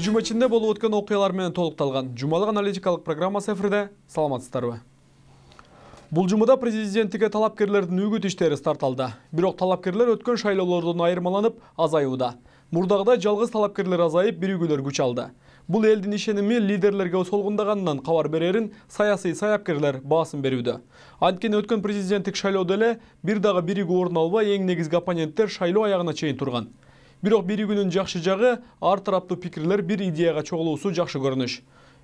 жума ичинде болуп өткөн окуялар менен толукталган жумалык аналитикалык программасы эфирде. Саламатсыздарбы? Бул жумада президенттикке талапкерлердин үгүт иштери старт алды. Бирок талапкерлер өткөн шайлоолордон айырмаланып азаюуда. Мурдагыдай жалгыз талапкерлер азайып, биригүүлөр күч алды. Бул элдин ишеними лидерлерге солгундаганынан кабар берерин саясий саяпкерлер баасын берүүдө. Анткени өткөн президенттик шайлоодо эле бир дагы биригүү орун албай, эң негизги оппоненттер шайлоо аягына чейин турган. Бирок биригүүнүн жакшы жагы ар тараптуу пикирлер бир идеяга чогулуусу жакшы көрүнүш.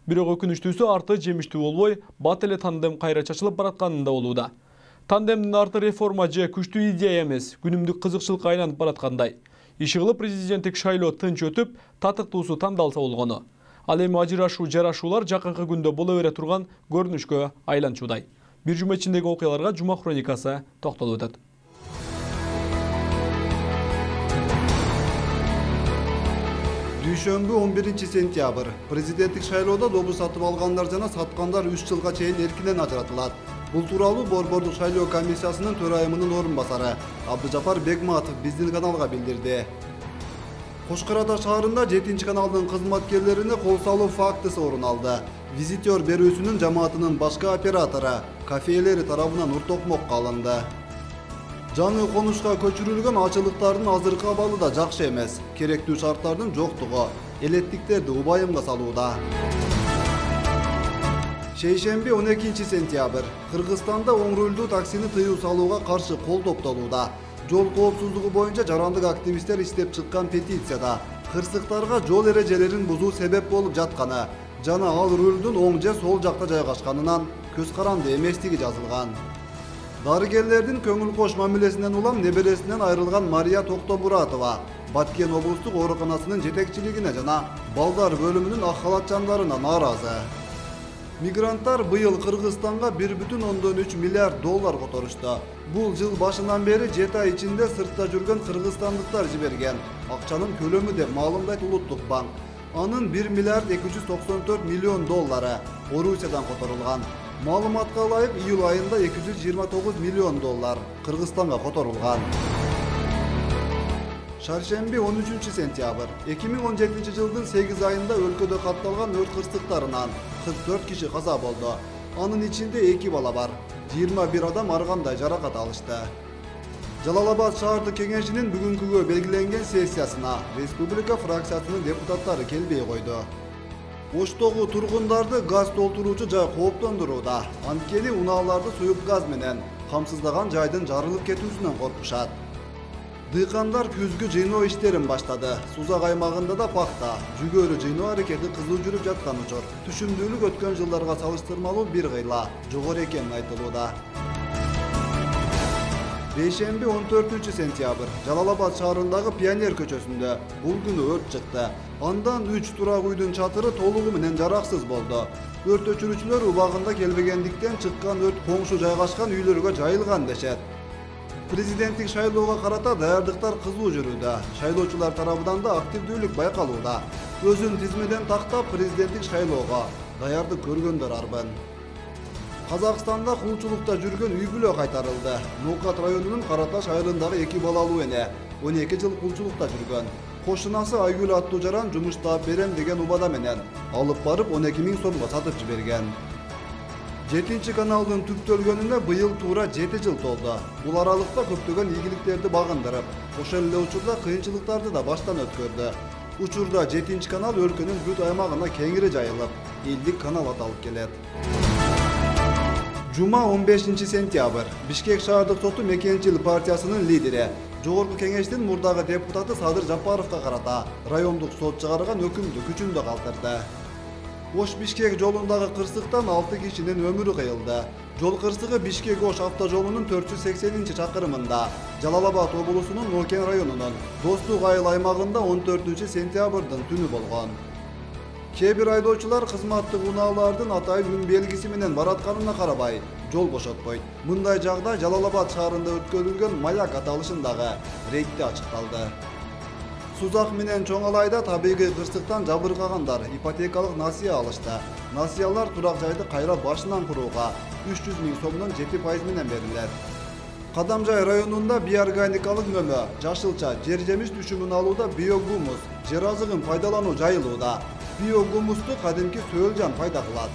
Бирок өкүнүчтүүсү арты жемиштүү болбой, бат эле тандем кайра чачылып баратканында болууда. Тандемдин арты реформа же күчтүү идея эмес, күнүмдүк кызыкчылыкка айланып бараткандай. Иши президенттик шайлоо тынч өтүп, татыктуусу тандалса болгону. Ал эми ажырашуу жарашуулар жакынкы күндө боло бере турган көрүнүшкө айланчудай. Бир жума ичиндеги окуяларга жума хроникасы токтолуп өтөт. Дүйшөмбү 11 сентябрь. Президенттик шайлоодо добуш сатып алгандар жана саткандар 3 жылга чейин эркинен ажыратылат. Бул тууралуу Борбордук шайлоо комиссиясынын төрайымынын орун басары Абдыжапар Бегматов биздин каналга билдирди. Кошкор Ата шаарында 7 каналдын кызматкерлерине кол салуу фактысы орун алды. Визитер берүүсүнүн жамаатынын башка оператору кафелери тарабынан уртокмокко алынды. Жаңы конушка көчүрүлгөн ачылыктардын азыркы абалы да жакшы эмес. Керектүү шарттардын жоктугу элеттиктерди убайымга салууда. Шейшемби 12 сентябрь. Кыргызстанда оң рулдуу таксини тыюу салууга каршы кол топтолууда. Жол коопсуздугу боюнча жарандык активисттер иштеп чыккан петицияда кырсыктарга жол эрежелерин бузуу себеп болуп жатканы жана ал рулдун оң же сол жакта жайгашканынан көз каранды эместиги жазылган. Дарыгерлердин көңүл кош мамилесинен улам небересинен айрылган Мария Токтобуратова Баткен облустук ооруканасынын жетекчилигине жана балдар бөлүмүнүн ак халатчандарына нааразы. Мигранттар быйыл Кыргызстанга 1,3 миллиард доллар которушту. Бул жыл башынан бери 7 ай ичинде сыртта жүргөн кыргызстандыктар жиберген акчанын көлөмү деп маалымдайт Улуттук банк. Анын 1 миллиард 294 миллион доллары Орусиядан которулган. Маалыматка ылайык июль айында 229 миллион доллар Кыргызстанга которулган. Шаршемби 13 сентябрь. 2017 жылдын 8 айында өлкөдө катталган өрт кырсыктарынан 44 киши каза болду. Анын ичинде 2 бала бар. 21 адам ар кандай жаракат алышты. Жалалабад шаардык кеңешинин бүгүнкүгө белгиленген сессиясына республика фракциясынын депутаттары келбей койду. Оштогу тургундарды газ толтуруучу жай кооптондурууда. Анткени унааларды суюк газ менен камсыздаган жайдын жарылып кетүүсүнөн коркушат. Дыйкандар күзгү жыйноо иштерин баштады. Сузак аймагында да пахта, жүгөрү жыйноо аракети кызуу жүрүп жаткан учур. Түшүмдүүлүк өткөн жылдарга салыштырмалуу бир кыйла жогору экени айтылууда. Бейшемби 14 сентябрь. Жалалабад шаарындагы Пионер көчөсүндө бул күнү өрт чыкты. Андан 3 турак үйдүн чатыры толугу менен жараксыз болду. Өрт өчүрүүчүлөр убагында келбегендиктен чыккан өрт коңшу жайгашкан үйлөргө жайылган дешет. Президенттик шайлоого карата даярдыктар кызуу жүрүүдө. Шайлоочулар тарабынан да активдүүлүк байкалууда. Өзүн тизмеден тактап президенттик шайлоого даярдык көргөндөр арбын. Казакстанда кулчулукта жүргөн үй бүлө кайтарылды. Нукат районунун Караташ айылындагы 2 балалуу эне 12 жыл кулчулукта жүргөн. Кошунасы Айгүл аттуу жаран жумуш таап берем деген убада менен алып барып 12 000 сомго сатып жиберген. 7 каналдын түптөлгөнүнө быйыл туура 7 жыл толду. Бул аралыкта көптөгөн ийгиликтерди багындырып, ошол эле учурда кыйынчылыктарды да баштан өткөрдү. Учурда 7 канал өлкөнүн бүт аймагына кеңири жайылып, элдик канал аталып келет. Жума 15 сентябрь. Бишкек шаардык соту Мекенчил партиясынын лидери, Жогорку кеңештин мурдагы депутаты Садыр Жапаровго карата райондук сот чыгарган өкүмдү күчүндө калтырды. Ош Бишкек жолундагы кырсыктан 6 кишинин өмүрү кыйылды. Жол кырсыгы Бишкек-Ош автожолунун 480-чакырымында, Жалалабад облусунун Нокен районунун Достук айыл аймагында 14 сентябрдын түнү болгон. Кээ бир айдоочулар кызматтык унаалардын атайын үн белгиси менен баратканына карабай, жол бошотпойт. Мындай жагдай Жалалабад шаарында өткөрүлгөн Маяк аталышындагы рейдте ачыкталды. Сузак менен Чоңалайда табигый кырсыктан жабыркагандар ипотекалык насыя алышты. Насыялар турак жайды кайра башынан курууга 300 000 сомдон 7% менен берилет. Кадамжай районунда биорганикалык мөмө, жашылча, жер жемиш түшүмүн алууда биогумус, жер азыгын пайдалануу жайылууда. Биогумусту кадимки сөөлжан пайда кылат.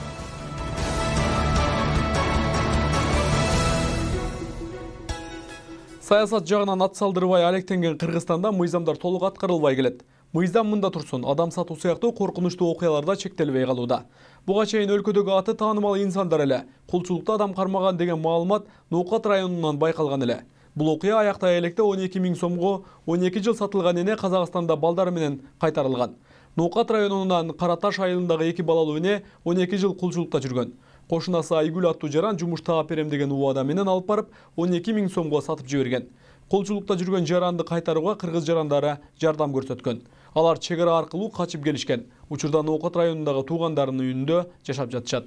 Саясат жагынан ат салдырбай алектенген Кыргызстанда мыйзамдар толук аткарылбай келет. Мыйзам мында турсун, адам сатуу сыяктуу коркунучтуу окуяларда чектелбей калууда. Буга чейин өлкөдөгү аты таанымал инсандар эле кулчулукта адам кармаган деген маалымат Ноокат районунан байкалган эле. Бул окуя аяктай электе 12 000 сомго 12 жыл сатылган эне Казакстанда балдары менен кайтарылган. Ноокат районунан Караташ айылындагы 2 балалуу эне 12 жыл кулчулукта жүргөн. Кошунасы Айгүл аттуу жаран жумуш таап берем деген убада менен алып барып 12 000 сомго сатып жиберген. Кулчулукта жүргөн жаранды кайтарууга кыргыз жарандары жардам көрсөткөн. Алар чек ара аркылуу качып келишкен. Учурда Ноокат районундагы туугандарынын үйүндө жашап жатышат.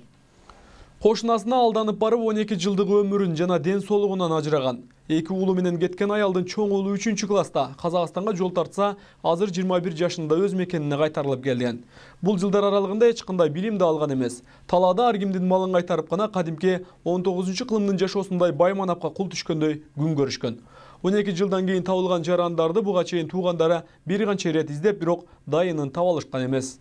Кошунасына алданып барып 12 жылдык өмүрүн жана ден соолугунан ажыраган. 2 уулу менен кеткен аялдын чоң уулу 3-класста Казакстанга жол тартса, азыр 21 жашында өз мекенине кайтарылып келген. Бул жылдар аралыгында эч кандай билим да алган эмес. Талаада ар кимдин малын кайтарып гана кадимки 19-кылымдын жашоосундай байманапка кул түшкөндөй күн көрүшкөн. 12 жылдан кийин табылган жарандарды буга чейин туугандары бир канча ирет издеп, бирок дайынын таба алышкан эмес.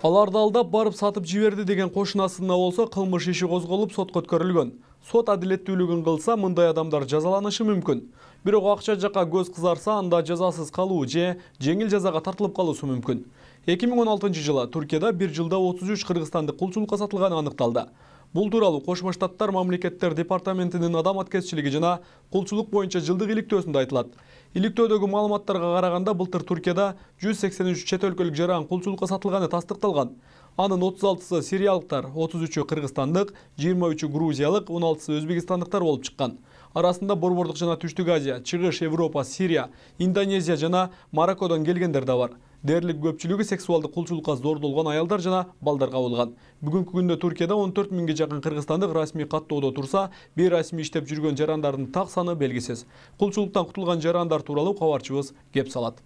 Аларды алдап барып сатып жиберди деген кошунасына болсо кылмыш иши козголуп сотко өткөрүлгөн. Сот адилеттүүлүгүн кылса, мындай адамдар жазаланышы мүмкүн. Бирок акча жакка көз кызарса, анда жазасыз калуу же жеңил жазага тартылып калуусу мүмкүн. 2016 жылы Туркияда бир жылда 33 кыргызстандык кулчулукка сатылганы аныкталды. Бул тууралуу Кошмо Штаттар мамлекеттер департаментинин адам аткезчилиги жана кулчулук боюнча жылдык иликтөөсүндө айтылат. Иликтөөдөгү маалыматтарга караганда былтыр Туркияда 183 чет өлкөлүк жаран кулчулукка сатылганы тастыкталган. Анын 36-сы сириялыктар, 33-ü кыргызстандык, 23-ü грузиялык, 16-сы өзбекстандыктар болуп чыккан. Арасында Борбордук жана Түштүк Азия, Чыгыш Европа, Сирия, Индонезия жана Мароккодон келгендер да бар. Дээрлик көпчүлүгү сексуалдык кулчулукка зордолгон аялдар жана балдар кабылган. Бүгүнкү күндө Туркияда 14 000ге жакын кыргызстандык расмий каттоодо турса, бейрасмий иштеп жүргөн жарандардын так саны белгисиз. Кулчулуктан кутулган жарандар тууралуу кабарчыбыз кеп салат.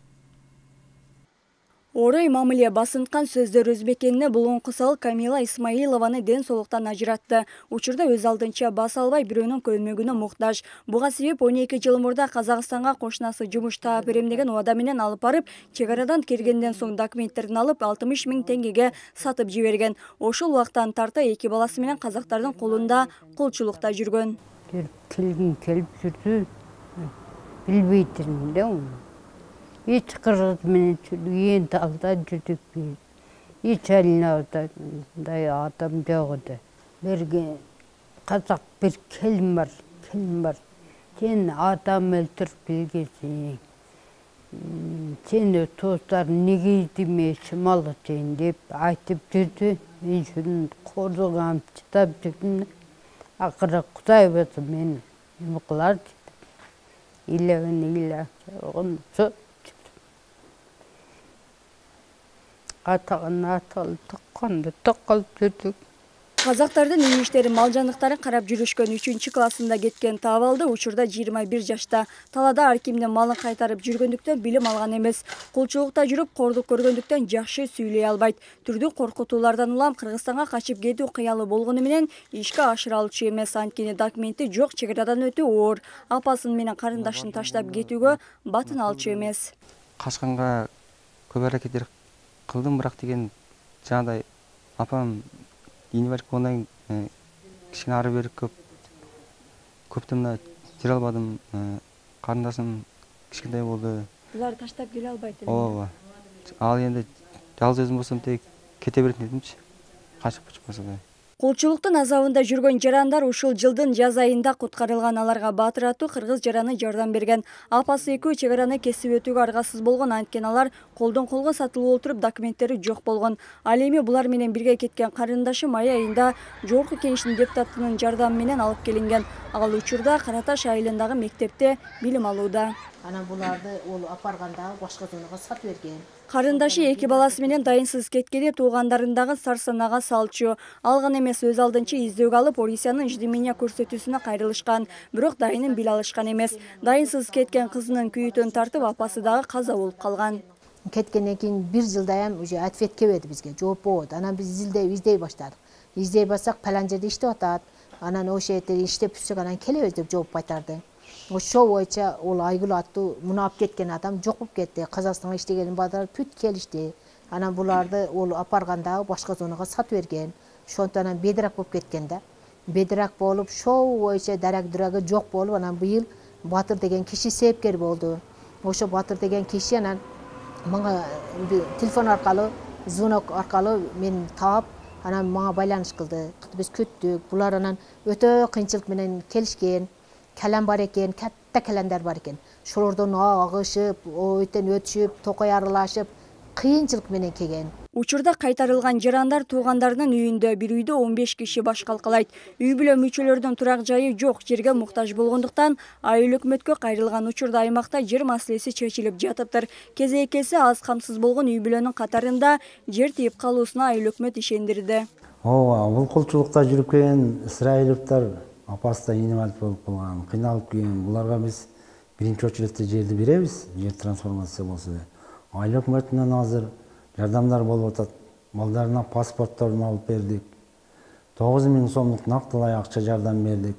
Орой мамиле басынткан сөздөр өзбекенне булгун кысал Камила Исмаилованы ден соолуктан ажыратты. Учурда өз алдынча бас албай бирөөнүн көмөгүнө муктаж. Буга себеп 12 жыл мурда Казакстанга кошунасы жумуш таап берем деген убада менен алып барып, чек арадан киргенден соң документтерин алып 60 000 теңгеге сатып жиберген. Ошол убактан тарта 2 баласы менен казактардын колунда кулчулукта жүргөн. Келип жүрдү. Билбейтин да. Hiç kırgız meni çürüyen dalda жүрдүк. Hiç alnavda adam жоғыды. Берге қазақ bir келім бар. Сен адам өлтіріп білгесің. Сені туыстар неге демеші малы сен деп айтып жүрді. Мен шүрін қорғам чытап жүрдім. Ақыры Құдай болса мен мұқылар деді. Илеген атағын тоққалып жүрдік. Казактардын ийиштери мал жаныктары карап жүрүшкөн 3-классында кеткен табалды учурда 21 жашта. Талаада ар кимдин малын кайтарып жүргөндүктөн билим алган эмес. Кулчулукта жүрүп кордук көргөндүктөн жакшы сүйлөй албайт. Түрдүү коркутуулардан улам Кыргызстанга качып кетүү кыялы болгону менен ишке ашыра алчу эмес. Анткени документи жок, чек арадан өтүү оор. Апасын менен карындашын таштап кетүүгө батын алчу эмес. Качканга көп аракеттер кылдым, бирок деген жагдай апам январь ондан кішкене ары беріп көптен жүре албадым. Қарындасым кішкентай болды. Бұлар таштап келе албайды. Ооба. Ал енді жалғыз өзім болсам тек кете беретін едімчи. Қашып болса да. Кулчулуктун азабында жүргөн жарандар ушул жылдын жаз айында куткарылган. Аларга Батыр аттуу кыргыз жараны жардам берген. Апасы экөө чек араны кесип өтүүгө аргасыз болгон, анткени алар колдон колго сатылып отуруп документтери жок болгон. Ал эми булар менен бирге кеткен карындашы май айында Жогорку Кеңештин депутатынын жардамы менен алып келинген. Ал учурда Караташ айылындагы мектепте билим алууда. Анан буларды ол апарганда башка зонага сатып берген. Карындашы эки баласы менен дайынсыз кеткеде туугандарындагы сарсанага салчу. Алган эмес, өз алдынча издөөгө алып полициянын иждимения көрсөтүүсүнө кайрылышкан. Бирок дайынын биле алышкан эмес. Дайынсыз кеткен кызынын күйүтөн тартып, апасы дагы каза болуп калган. Кеткенден кийин бир жылдайам уже ответ келбеди бизге, жооп болбоду. Анан биз издей баштадык. Издей бассак палан жерде иштеп атат. Анан ошо жерде иштеп түшсөк анан келебиз деп жооп кайтарды. Ошо боюнча ол Айгүл аттуу муну алып кеткен адам жок болуп кетти. Казакстанга иштеген бадар бүт келишти. Анан буларды ол апарганда башка зонага сатып берген. Ошонтон анан бедирак болуп кеткен да. Бедирак болуп, шоу боюнча дарак-дурагы жок болуп, анан быйыл Батыр деген киши себепкер болду. Ошо Батыр деген киши анан мага телефон аркылуу, звонок аркылуу мен таап, анан мага байланыш кылды. Биз күттүк. Булар анан өтө кыйынчылык менен келишкен. Калам бар экен, катта каламдар бар экен. Шолордон агышып, өтөн өтүшүп, токой аралашып, кыйынчылык менен келген. Учурда кайтарылган жарандар туугандарынын үйүндө, бир үйдө 15 киши баш калкалайт. Үй бүлө мүчөлөрүнүн турак жайы жок, жерге муктаж болгондуктан айыл өкмөткө кайрылган учурда аймакта жер маселеси чечилип жатыптыр. Кезекеси аз камсыз болгон үй бүлөнүн катарында жер тийип калуусуна айыл өкмөт ишендирди. Ооба, бул кулчулукта жүрүп келген исраиловдор апасында инвалид болуп калган, кыйналып келген. Буларга биз биринчи очередте жерди беребиз, жер трансформация болсо да. Айыл өкмөтүнөн азыр жардамдар болуп атат. Балдарына паспортторун алып бердик. 9000 сомдук нактылай акча жардам бердик.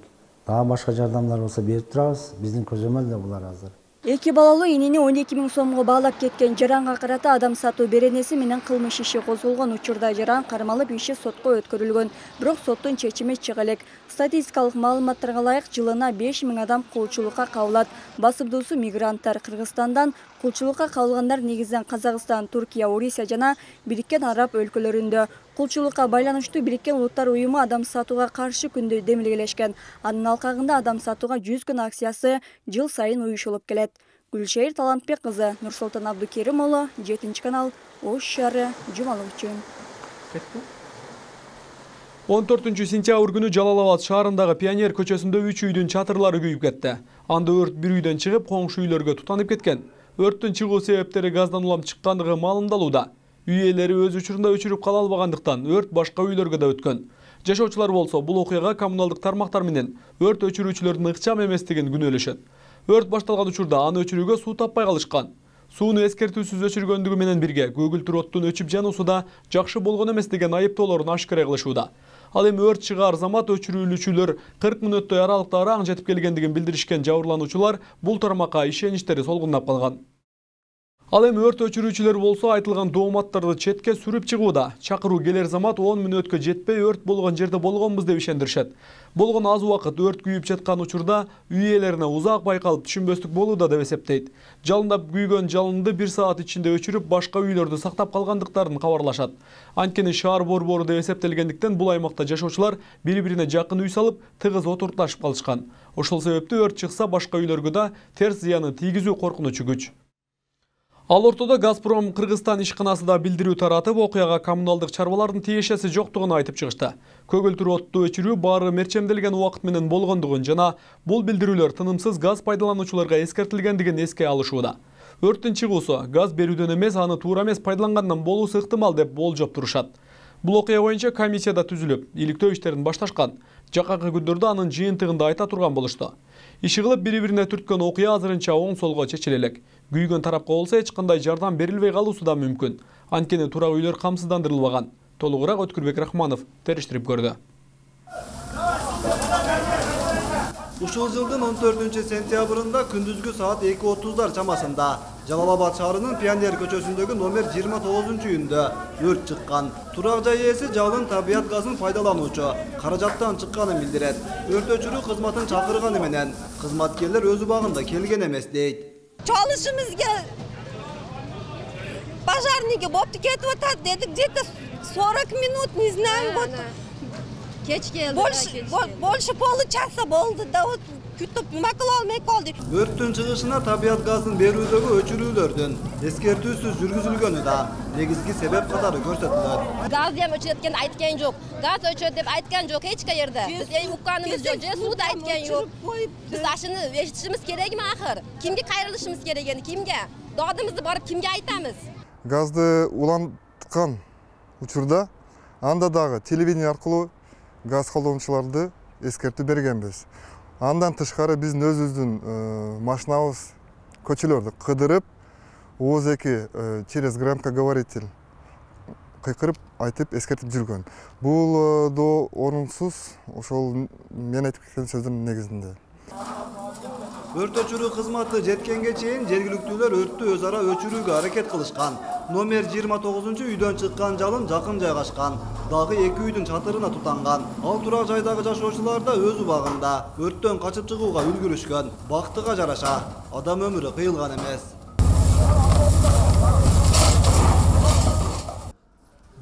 Дагы башка жардамдар болсо берип турабыз. Биздин көзөмөлдө булар азыр. Эки балалуу инини 12.000 сомго баалап кеткен жаранга карата адам сатуу беренеси менен кылмыш иши козголгон. Учурда жаран кармалып иши сотко өткөрүлгөн. Бирок соттун чечими чыга элек. Статистикалык маалыматтарга ылайык жылына 5000 адам кулчулукка кабылат. Басымдуусу мигранттар. Кыргызстандан кулчулукка кабылгандар негизинен Казакстан, Туркия, Орусия жана Бириккен Араб өлкөлөрүндө. Кулчулукка байланыштуу Бириккен Улуттар уюму адам сатууга каршы күндү демилгелешкен. Анын алкагында адам сатууга 100 күн акциясы жыл сайын уюшулуп келет. Гүлшейир Талантбек кызы, Нурсултан Абдукерим уулу, 7-канал, Ош шаары, жумалык үчүн. 14 сентябрь күнү Жалал-Абад шаарындагы Пионер көчөсүндө 3 үйдүн чатырлары күйүп кетти. Анда өрт бир үйдөн чыгып, коңшу үйлөргө тутанып кеткен. Өрттүн чыгуу себептери газдан улам чыккандыгы маалымдалууда. Үй ээлери өз учурунда өчүрүп кала албагандыктан өрт башка үйлөргө да өткөн. Жашоочулар болсо бул окуяга коммуналдык тармактар менен өрт өчүрүүчүлөрдүн ыкчам эместигин күнөөлөшөт. Өрт башталган учурда аны өчүрүүгө суу таппай калышкан. Сууну эскертүүсүз өчүргөндүгү менен бирге көгүлтүр оттун өчүп жануусу да жакшы болгон эмес деген айыптоолорун ашкара кылышууда. Ал эми өрт чыгаар замат өчүрүүчүлөр 40 мүнөттөй аралыкта араң жетип келгендигин билдиришкен жабырлануучулар бул тармакка ишеничтери солгундап калган. Ал эми өрт өчүрүүчүлөр болсо айтылган дооматтарды четке сүрүп чыгууда. Чакыруу келер замат 10 мүнөткө жетпей өрт болгон жерде болгонбуз деп ишендиришет. Болгон аз убакыт өрт күйүп жаткан учурда үй ээлерине узак байкалып түшүнбөстүк болууда деп эсептейт. Жалындап күйгөн жалынды 1 саат ичинде өчүрүп, башка үйлөрдү сактап калгандыктарын кабарлашат. Анткени шаар борбору деп эсептелгендиктен бул аймакта жашоочулар бири-бирине жакын үй салып, тыгыз отурташып калышкан. Ошол себептүү өрт чыкса башка үйлөргө да терс зыянын тийгизүү коркунучу күч. Ал ортодо Газпром Кыргызстан ишканасы да билдирүү таратып, окуяга коммуналдык чарбалардын тиешеси жоктугун айтып чыгышты. Көгүлтүр отту өчүрүү баары мерчемделген убакыт менен болгондугун жана бул билдирүүлөр тынымсыз газ пайдалануучуларга эскертилгендигин эске алышууда. Өрттүн чыгуусу газ берүүдөн эмес, аны туура эмес пайдалангандан болуусу ыктымал деп болжоп турушат. Бул окуя боюнча комиссия да түзүлүп, иликтөө иштерин башташкан. Жакакы күндөрдө анын жыйынтыгында айта турган болушту. Иши кылып бири-бирине түрткөн окуя азырынча оң солго чечиле элек. Күйгөн тарапка болсо эч кандай жардам берилбей калуусу да мүмкүн. Анткени турак үйлөр камсыздандырылбаган. Толугураак Өткүрбек Рахманов териштирип көрдү. Ушул жылдын 14 сентябрында күндүзгү саат 2:30 чамасында Жалал-Абад шаарынын Пионер көчөсүндөгү номер 29-үйүндө өрт чыккан. Турак жай ээси жалын табият газын пайдалануучу каражаттан чыкканын билдирет. Өрт өчүрүү кызматын чакырганы менен кызматкерлер өз убагында келген эмес дейт. Çalışımızga пожарники бопты кетип атат дедик, где-то 40 минут, не знаю, вот. Keç geldi. Больше получаса болду да вот күтүп макул алмай калды. Өрттүн чыгышына табият газын берүүдөгү өчүрүүлөрдүн эскертүүсүз жүргүзүлгөнү да негизги себеп катары көрсөтүлөт. Gaz dem öçüretken aytken жок. Gaz öçüret деп aytken жок эч кайерде. Биз укканыбыз жок, же суу да aytken жок. Биз ашыны эшитишimiz керекми ахыр? Кимге кайрылышыбыз керек эndi, кимге? Додымызды барып кимге айтамыз? Газды уланткан учурда анда дагы телевидение аркылуу газ колдонуучуларды эскертүү бергенбиз. Андан тышкары биздин өзүбүздүн машинабыз көчөлөрдү кыдырып, ооз эки через громкоговоритель кыйкырып айтып эскертип жүргөн. Бул до орунсуз, ошол мен айтып кеткен сөздүн негизинде. Өрт өчүрүү кызматы жеткенге чейин жергиликтүүлөр өрттү өз ара өчүрүүгө аракет кылышкан. Номер 29-үйдөн чыккан жалын жакын жайгашкан. Дагы 2 үйдүн чатырына тутанган. Ал турак жайдагы жашоочулар да өз убагында өрттөн качып чыгууга үлгүрүшкөн. Бактыга жараша адам өмүрү кыйылган эмес.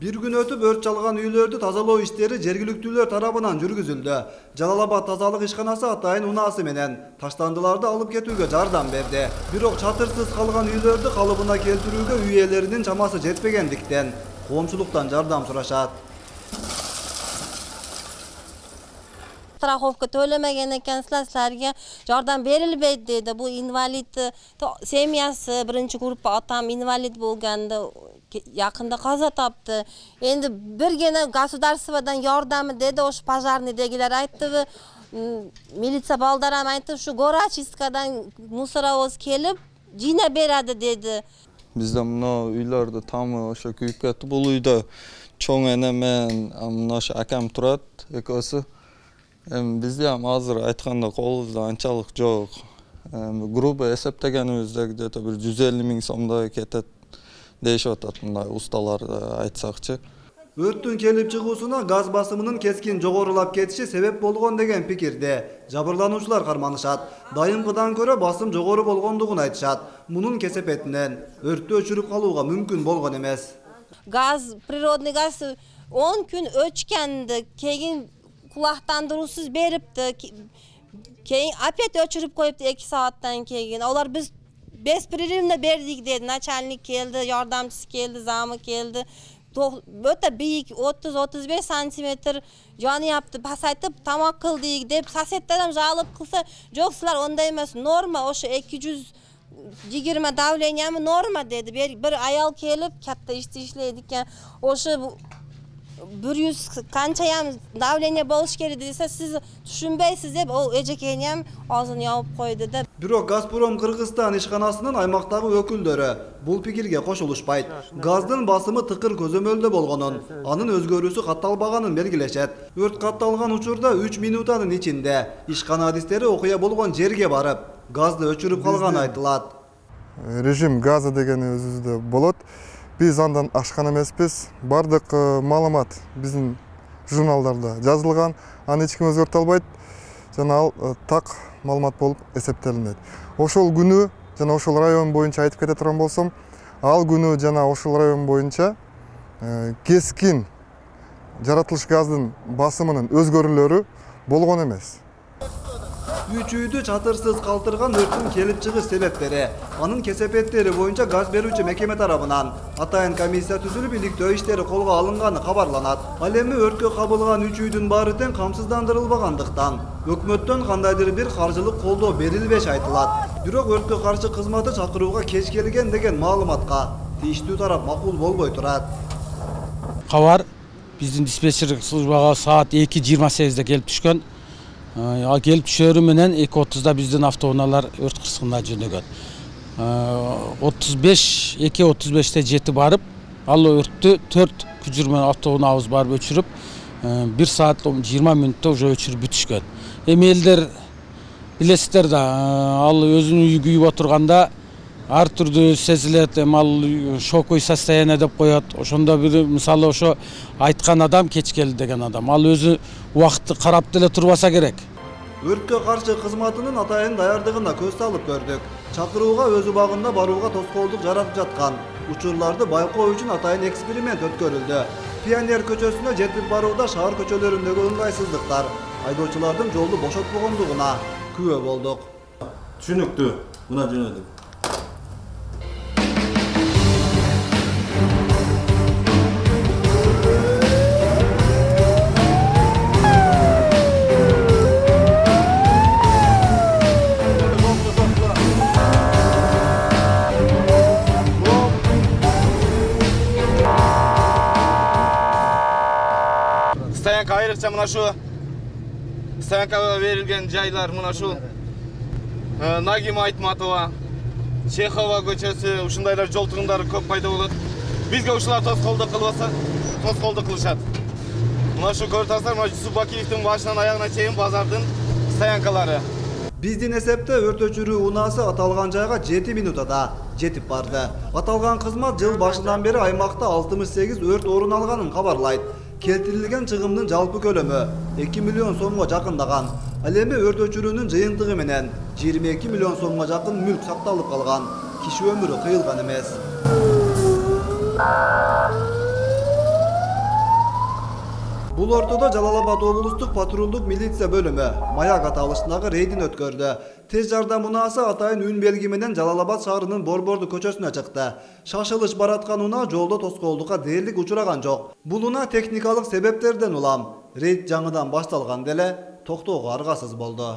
Bir gün ötüp ört çalgan үйлөрдү тазалоо иштери жергиликтүүлөр тарабынан жүргүзүлдү. Жалалабад тазалык ишканасы атайын унаасы менен таштандыларды алып кетүүгө жардам берди. Бирок чатырсыз калган үйлөрдү калыбына келтирүүгө үй ээлеринин чамасы жетпегендиктен коомчулуктан жардам сурашат. Страховка төлемеген экенсиздер, силерге жардам берилбейт деди. Бул инвалид семьясы, биринчи группа атам инвалид болгонду, якында каза тапты. Энди биргене государстводан жардамы деди, ош пожарныйдегилер айтты. Милиция балдарам айтты, ушу горачисткадан мусоровоз келип, жийне берadi деди. Бизде мына үйлөрдү тамы ошо күйүп кетти. Бул үйдө чоң эне менен мына акам турат, экөөсү. Бизде азыр айтканда колубузда анчалык жок. Грубо эсептегенибизде где-то 150 000 сомдой кетет дейишип атат мындай усталарды айтсакчы. Өрттүн келип чыгуусуна газ басымынын кескин жогорулап кетиши себеп болгон деген пикирде жабырлануучулар карманышат. Дайымкыдан көрө басым жогору болгондугун айтышат. Мунун кесепетинен өрттү өчүрүп калууга мүмкүн болгон эмес. Газ, природный газ 10 күн өчкенди, кийин kulaqtandırusuz beripti. Keyin apet öçürüp koyuptu 2 saatten keyin. Olar biz bespririvne berdik dedi. Načalnik geldi, yardımcısı geldi, zamı geldi. Öte büyük 30-35 santimetre canı yaptı. Pasaytıp tamak kıldık deyip sasetlerim jalıp kılsa yok sizler onda emas. Norma oşu 220 davleniyemi norma dedi. Bir ayal kelip katta işleydik yani. Oşu 100 kançayam davleniya boluş kerak dese siz tushunbaysiz deb o ejekeni ham og'zini yopib qo'ydi deb. Бирок Газпром Кыргызстан ишканасынын аймактагы өкүлдөрү бул пикирге кошулушпайт. Газдын басымы тыкыр көзөмөлдө болгонун, анын өзгөрүүсү катталбаганын белгилешет. Өрт катталган учурда 3 минуттын ичинде ишкана адистери окуя болгон жерге барып, газды өчүрүп калганы айтылат. Режим газа деген өзүбүздө болот. Biz andan aşkan emespиz. Бардык маалымат биздин журналдарда жазылган. Аны эч ким өзгөртө албайт. Жана ал так маалымат болуп эсептелинет. Ошол күнү жана ошол район боюнча айтып кете турган болсом, ал күнү жана ошол район боюнча кескин жаратылыш газдын басымынын өзгөрүүлөрү болгон эмес. 3 үйдү чатырсыз калтырган өрттүн келип чыгыш себептери, анын кесепеттери боюнча газ берүүчү мекеме тарабынан атайын комиссия түзүлүп иликтөө иштери колго алынганы кабарланат. Ал эми өрткө кабылган 3 үйдүн баары тең камсыздандырылбагандыктан өкмөттөн кандайдыр бир каржылык колдоо берилбеш айтылат. Бирок өрткө каршы кызматы чакырууга кеч келген деген маалыматка тийиштүү тарап макул болбой турат. Кабар биздин диспетчерлик службага саат 2:28-де келип түшкөн. Келип түшөрү менен 2:30-да биздин автоунаалар өрт кырсыгына жөнөгөн. 2:35-те жетип барып, ал өрттү 4 күжүр менен автоунаабыз барып өчүрүп, 1 саат 20 мүнөттө уже өчүрүп бүтүшкөн. Эми элдер билесиздер да, ал өзүнүн үйү күйүп отурганда ар түрдүү сезилет, ал шоковый состояние деп коет. Ошондо бир мисалы ошо айткан адам кеч келди деген адам. Ал өзү убакытты карап деле турбаса керек. Өрткө каршы кызматынын атайын даярдыгына көз салып көрдүк. Чакырууга өз убагында барууга тоскоолдук жаратып жаткан учурларды байкоо үчүн атайын эксперимент өткөрүлдү. Пионер көчөсүнө жетип барууда шаар көчөлөрүндөгү ыңгайсыздыктар айдоочулардын жолду бошотпогондугуна күбө болдук. Түшүнүктүү, мына жөнөдүк. Стоянка айрыкча мына шу стоянкага берилген жайлар мына шу Нагима Айтматова, Чехова көчөсү, ушундайлар жол тургундары көп пайда болот. Бизге ушулар тоскоолдук кылышат. Мына şu көрүп атасыздар, мына Жусуп Бакиевдин башынан аягына чейин базардын стоянкалары. Биздин эсепте өрт өчүрүү унаасы аталган жайга 7 минутада жетип барды. Аталган кызмат жыл башынан бери аймакта 68 өрт орун алганын кабарлайт. Келтирилген чыгымдын жалпы көлөмү 2 миллион сомго жакындаган. Ал эми өрт өчүрүүнүн жыйынтыгы менен 22 миллион сомго жакын мүлк сакталып калган. Киши өмүрү кыйылган эмес. Бул ортодо Жалал-Абад облустук патрулдук милиция бөлүмү Маяк аталышындагы рейдин өткөрдү. Тез жардам унаасы атайын үн белги менен Жалал-Абад шаарынын Борборду көчөсүнө чыкты. Шашылыш бараткан унаа жолдо тоскоолдукка дээрлик учураган жок. Бул унаа техникалык себептерден улам рейд жаңыдан башталган деле токтоого аргасыз болду.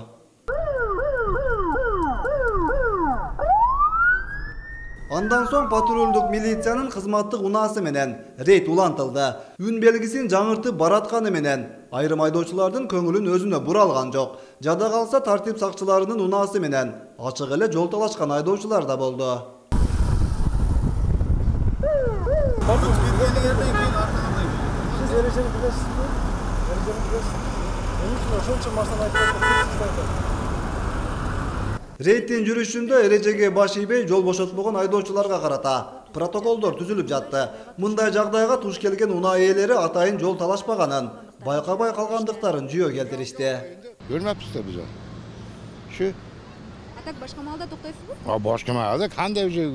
Андан соң патрулдук милициянын кызматтык унаасы менен рейд улантылды. Үн белгисин жаңыртып баратканы менен айрым айдоочулардын көңүлүн өзүнө буралган жок. Жада калса тартип сакчыларынын унаасы менен ачык эле жол талашкан айдоочулар да болду. Рейдтин жүрүшүндө эрежеге баш ийбей жол бошотпогон айдоочуларга карата протоколдор түзүлүп жатты. Мындай жагдайга туш келген унаа ээлери атайын жол талашпаганын байкабай калгандыктарын жүйө келтиришти. Көрмөппүз да биз. Шу. Так башка маалда токтойсузбу? Башка маалда кандай уже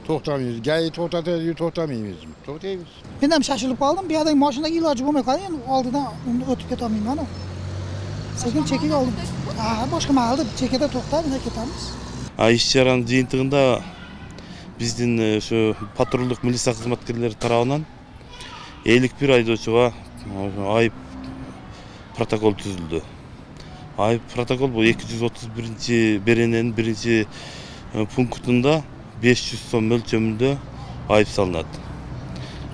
токтойбуз. Гай токтойбуз. Токтойбуз. Мен ham шашылып калдым. Биядагы машина илажы болмой калды. Эми алдыдан өтүп кете алмайм аны. Sekin çekik aldım. Başka mahalda çekede toktar, ne ketamiz? Иш чаранын жыйынтыгында биздин ошо патрулдук милиция кызматкерлери тарабынан 51 айдоочуга айып протокол түзүлдү. Айып протокол бул 231-берененин 1 пунктунда 500 сом мөлчөмүндө айып салынат.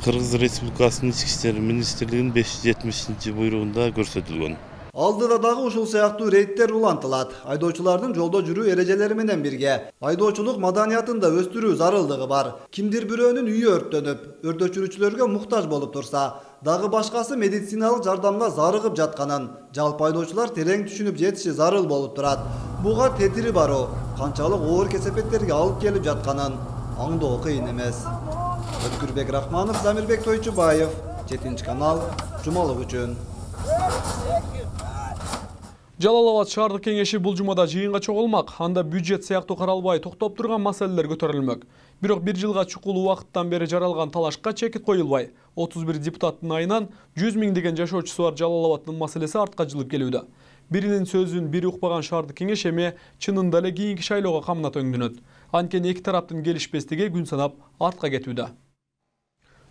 Кыргыз Республикасынын Ички иштер министрлигинин 570-буйругунда көрсөтүлгөн. Алдыда дагы ушул сыяктуу рейдтер улантылат. Айдоочулардын жолдо жүрүү эрежелери менен бирге айдоочулук маданиятын да өстүрүү зарылдыгы бар. Кимдир бирөөнүн үйү өрттөнүп, өрт өчүрүүчүлөргө муктаж болуп турса, дагы башкасы медициналык жардамга зарыгып жатканын жалпы айдоочулар терең түшүнүп жетиши зарыл болуп турат. Буга тетири баруу, канчалык оор кесепеттерге алып келип жатканын аңдоо кыйын эмес. Өткүрбек Рахманов, Замирбек Тойчубаев, 7-канал, жумалык үчүн. Жалал-Абад шаардык кеңеши бул жумада жыйынга чогулмак. Анда бюджет сыяктуу каралбай токтоп турган маселелер көтөрүлмөк. Бирок 1 жылга чукул убакыттан бери жаралган талашка чекит коюлбай. 31 депутаттын айынан 100 000 деген жашоочусу бар Жалал-Абаддын маселеси артка жылып келүүдө. Биринин сөзүн бири укпаган шаардык кеңеш эми чынында эле кийинки шайлоого камына төңдүнөт. Анткени эки тараптын келишпестиги күн санап артка кетүүдө.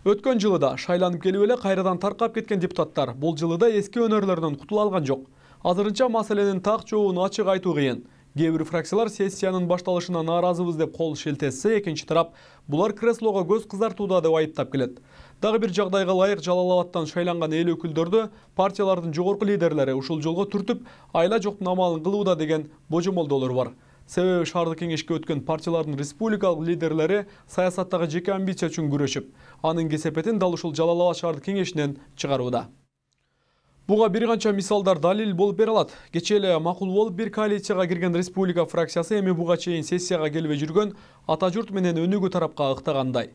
Өткөн жылы да шайланып келип эле кайрадан таркап кеткен депутаттар бул жылы да эски өнөрлөрдөн кутула алган жок. Азырынча маселенин так жообун ачык айтуу кыйын. Кээ бир фракциялар сессиянын башталышына нааразыбыз деп кол шелтессе, экинчи тарап булар креслого көз кызартууда деп айыптап келет. Дагы бир жагдайга ылайык Жалал-Абадтан шайланган эл өкүлдөрдү партиялардын жогорку лидерлери ушул жолго түртүп, айла жоктун амалын кылууда деген божомолдоолор бар. Себеби шаардык кеңешке өткөн партиялардын республикалык лидерлери саясаттагы жеке амбиция үчүн күрөшүп, анын кесепетин дал ушул Жалал-Абад шаардык кеңешинен чыгарууда. Буга бир канча мисалдар далил болуп бере алат. Кечээ эле макул болуп бир коалицияга кирген республика фракциясы эми буга чейин сессияга келбей жүргөн ата журт менен өнүгүү тарапка ыктагандай.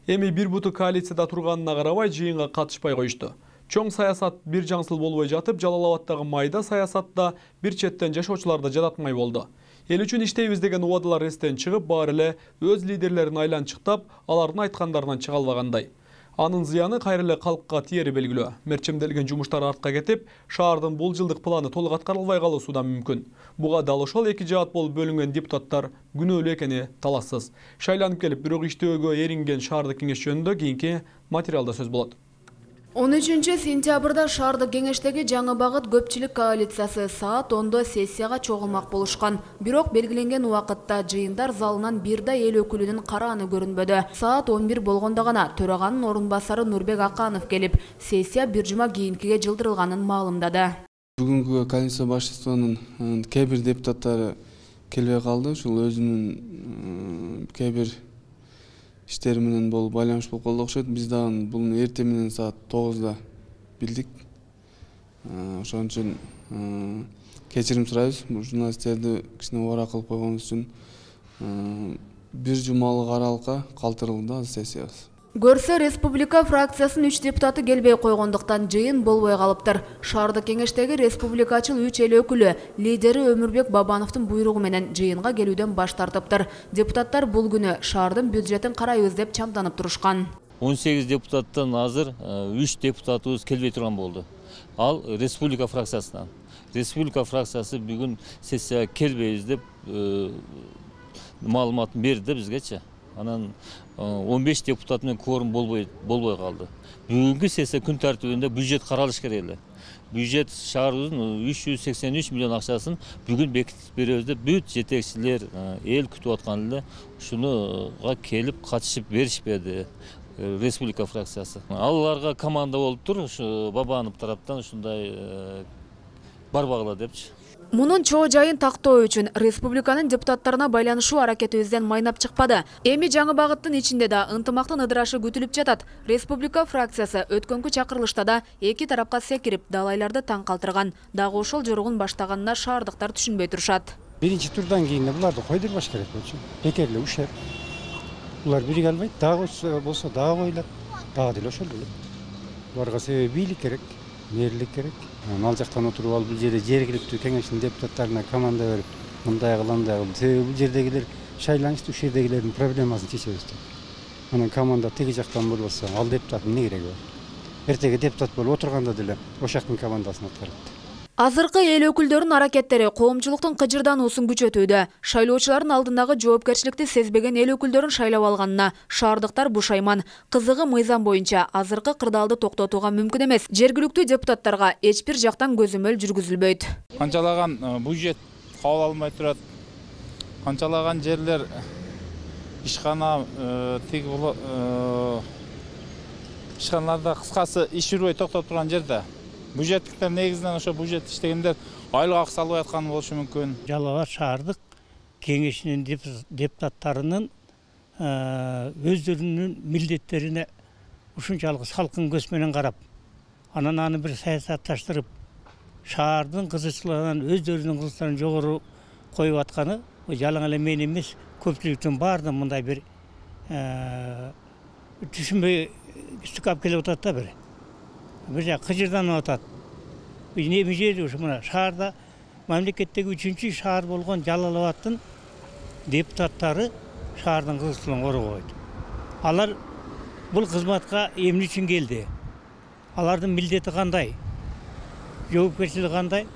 Эми бир буту коалицияда турганына карабай жыйынга катышпай коюшту. Чоң саясат бир жаңсыл болбой жатып, Жалал-Абадтагы майда саясатта бир четтен жашоочулар да жататмай болду. Эл үчүн иштейбиз деген убадалар эстен чыгып, баары эле өз лидерлерин айланчыктап, алардын айткандарынан чыга албагандай. Анын зыяны кайра эле калкка тиери белгилүү. Мерчемделген жумуштар артка кетип, шаардын бул жылдык планы толук аткарылбай калуусу да мүмкүн. Буга дал ошол эки жаат болуп бөлүнгөн депутаттар күнөөлүү экени талассыз. Шайланып келип, бирок иштөөгө эринген шаардык кеңеш жөнүндө кийинки материалда сөз болот. 13-сентябрда шаардык кеңештеги жаңы багыт көпчүлүк коалициясы саат 10-до сессияга чогулмак болушкан. Бирок белгиленген убакытта жыйындар залынан бирда эл өкүлүнүн карааны көрүнбөдү. Саат 11 болгондо гана төраганын орун басары Нурбек Аканов келип, сессия бир жума кийинкиге жылдырылганын маалымдады. Бүгүнкү коалиция башчысынын кээ бир депутаттары келбей калды. Ушул өзүнүн кээ бир иштери менен болуп байланыш болуп калды окшойт. Биз дагы буну эртең менен саат 9-да билдик. Ошон үчүн кечирим сурайбыз. Журналисттерди кичине убара кылып койгонубуз үчүн бир жумалык аралыкка калтырылды азыр сессиябыз. Көрсө республика фракциясынын 3 депутаты келбей койгондуктан жыйын болбой калыптыр. Шаардык кеңештеги республикачыл 3 эл өкүлү лидери Өмүрбек Бабановдун буйругу менен жыйынга келүүдөн баш тартыптыр. Депутаттар бул күнү шаардын бюджетин карайбыз деп чамданып турушкан. 18 депутаттан азыр 3 депутатыбыз келбей турган болду. Ал республика фракциясынан. Республика фракциясы бүгүн сессияга келбейбиз деп маалыматын берди бизгечи. Анан 15 депутат менен кворум болбой калды. Бүгүнкү сессия күн тартибинде бюджет каралыш керек эле. Бюджет шаарыбыздын 383 миллион акчасын бүгүн бекитип беребиз деп бүт жетекчилер эл күтүп аткан эле ушунуга келип катышып беришпеди республика фракциясы. Аларга команда болуптур, ушу Бабанов тараптан ушундай барбагыла депчи. Мунун чоо жайын тактоо үчүн республиканын депутаттарына байланышуу аракетибизден майнап чыкпады. Эми жаңы багыттын ичинде да ынтымактын ыдырашы күтүлүп жатат. Республика фракциясы өткөнкү чакырылышта да эки тарапка секирип, далайларды таң калтырган. Дагы ошол жоругун баштаганына шаардыктар түшүнбөй турушат. Биринчи турдан кийин буларды койдурбаш керек болчу. Бекер эле ушер. Булар бириге албайт, дагы болсо дагы коюлат. Дагы деле ошол эле. Буларга себеби бийлик керек, мэрлик керек. Ал жактан отуруп алып бул жерде жергиликтүү кеңештин депутаттарына команда берип, мындай кыл, андай кыл. Себеби бул жердегилер шайланышты, ушул жердегилердин проблемасын чечебиз деп. Анан команда тиги жактан болбосо, ал депутаттын эмне кереги бар? Эртеги депутат болуп отурганда деле ошактын командасын аткарат. Азыркы эл өкүлдөрүнүн аракеттери коомчулуктун кыжырдануусун күчөтүүдө. Шайлоочулардын алдындагы жоопкерчиликти сезбеген эл өкүлдөрүн шайлап алганына шаардыктар бушайман. Кызыгы мыйзам боюнча азыркы кырдаалды токтотууга мүмкүн эмес. Жергиликтүү депутаттарга эч бир жактан көзөмөл жүргүзүлбөйт. Канчалаган бюджет кабыл алынбай турат. Канчалаган жерлер ишкана ишканаларда кыскасы иш жүрбөй токтоп турган жерде. Бюджеттиктер негизинен ошо бюджет иштегендер айлык акча албай аткан болушу мүмкүн. Жалал Абад шаардык кеңешинин депутаттарынын өздөрүнүн милдеттерине ушунчалык салкын көз менен карап, анан аны бир саясатташтырып, шаардын кызыкчылыгынан өздөрүнүн кызыкчылыгын жогору коюп атканы жалаң эле мен эмес, көпчүлүктүн баарынан мындай бир түшүнбөй алып келип атат да бир. Бир жак кыжырданып атат. Эмне жери ушу мына шаарда мамлекеттеги 3-чү шаар болгон Жалал Абадтын депутаттары шаардын кызыкчылыгын коргойт. Алар бул кызматка эмне үчүн келди? Алардын милдети кандай? Жоопкерчилиги кандай?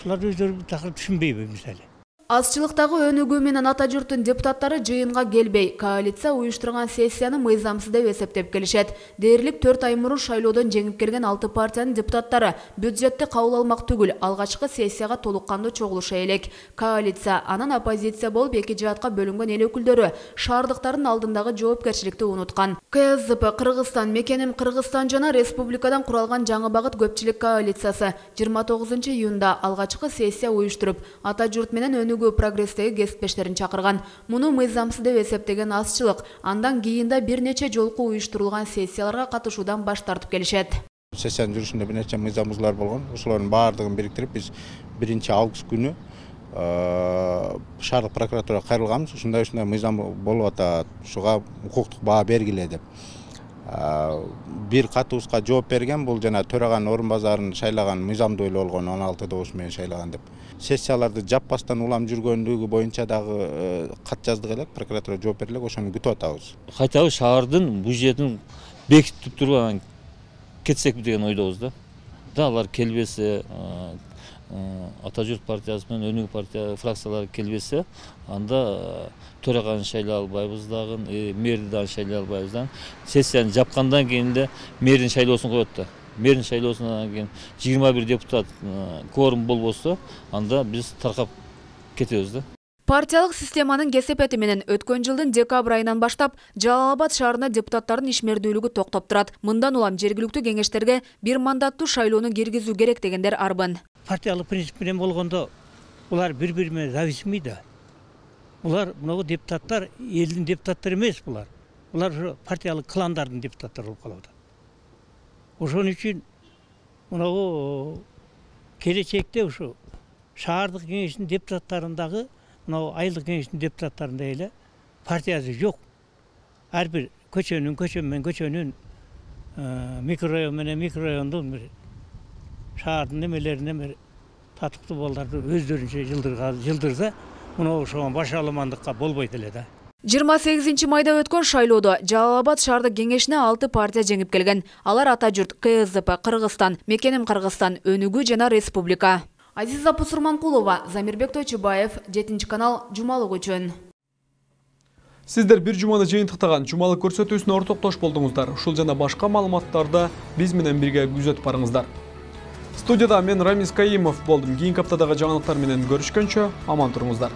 Шулар өздөрү такыр түшүнбөйбү мисалы. Азчылыктагы өнүгүү менен ата журттун депутаттары жыйынга келбей, коалиция уюштурган сессияны мыйзамсыз деп эсептеп келишет. Дээрлик 4 ай мурун шайлоодон жеңип келген 6 партиянын депутаттары бюджетти кабыл алмак түгүл, алгачкы сессияга толук кандуу чогулуша элек. Коалиция анан оппозиция болуп эки жаатка бөлүнгөн эл өкүлдөрү шаардыктардын алдындагы жоопкерчиликти унуткан. КСДП Кыргызстан, Мекеним Кыргызстан жана республикадан куралган жаңы багыт көпчүлүк коалициясы 29 июнда алгачкы сессия уюштуруп, ата журт менен прогресстеги кесиптештерин чакырган. Муну мыйзамсыз деп эсептеген азчылык андан кийин да бир нече жолку уюштурулган сессияларга катышуудан баш тартып келишет. Сессиянын жүрүшүндө бир нече мыйзам бузуулар болгон. Ошолордун баардыгын бириктирип биз 1-август күнү шаардык прокуратурага кайрылганбыз. Ушундай мыйзам болуп атат. Ушуга укуктук баа бергиле деп. Бир катыбызга жооп берген, бул жана төраганын орун базарын шайлаган мыйзамдуу эле болгон 16 добуш менен шайлаган деп. Сессияларды жаппастан улам жүргөндүгү боюнча дагы кат жаздык элек, прокуратура жооп берди элек, ошону күтүп атабыз. Кайтабы шаардын бюджетин бекитип турган кетсек деген ойдобуз да. Алар келбесе, ата журт партиясы менен өнүгүү партия фракциялары келбесе, анда төраганын шайлай албайбыз дагы, мэрди дагы шайлай албайбыз да. Сессияны жапкандан кийин эле мэрдин шайлоосун коет да. Мэрдин шайлоосунан кийин 21 депутат кворум болбосо, анда биз таркап кетебиз да. Партиялык системанын кесепети менен өткөн жылдын декабрь айынан баштап Жалал Абад шаарына депутаттардын ишмердүүлүгү токтоп турат. Мындан улам жергиликтүү кеңештерге бир мандаттуу шайлоону киргизүү керек дегендер арбын. Партиялык принцип менен болгондо булар бири-бири менен зависимый да. Бұлар, мынау депутаттар, елдің депутаттары емес бұлар. Бұлар партиялық кландардың депутаттары болып қалады. Ошон үчүн мынау келечекте ушу шаардык кеңештин депутаттарындагы мынау айылдык кеңештин депутаттарында эле партиясы жок. Ар бир көчөнүн микрорайон менен микрорайондун бир шаардын немелеринен бир татыктуу балдарды өздөрүнчө жылдырса, мынау ошого баш аламандыкка болбойт эле да. 28 майда өткөн шайлоодо Жалал-Абад шаардык кеңешине 6 партия жеңип келген. Алар Атажурт, КСДП, Кыргызстан, Мекеним Кыргызстан, Өнүгүү жана Республика. Азиза Пусурманкулова, Замирбек Тойчубаев, 7 канал, жумалык үчүн. Сиздер бир жуманы жыйынтыктаган жумалык көрсөтүүсүнө ортоктош болдуңуздар. Ушул жана башка маалыматтарды биз менен бирге күзөтүп барыңыздар. Студияда мен Рамис Каимов болдум. Кийинки аптадагы жаңылыктар менен көрүшкөнчө аман туруңуздар.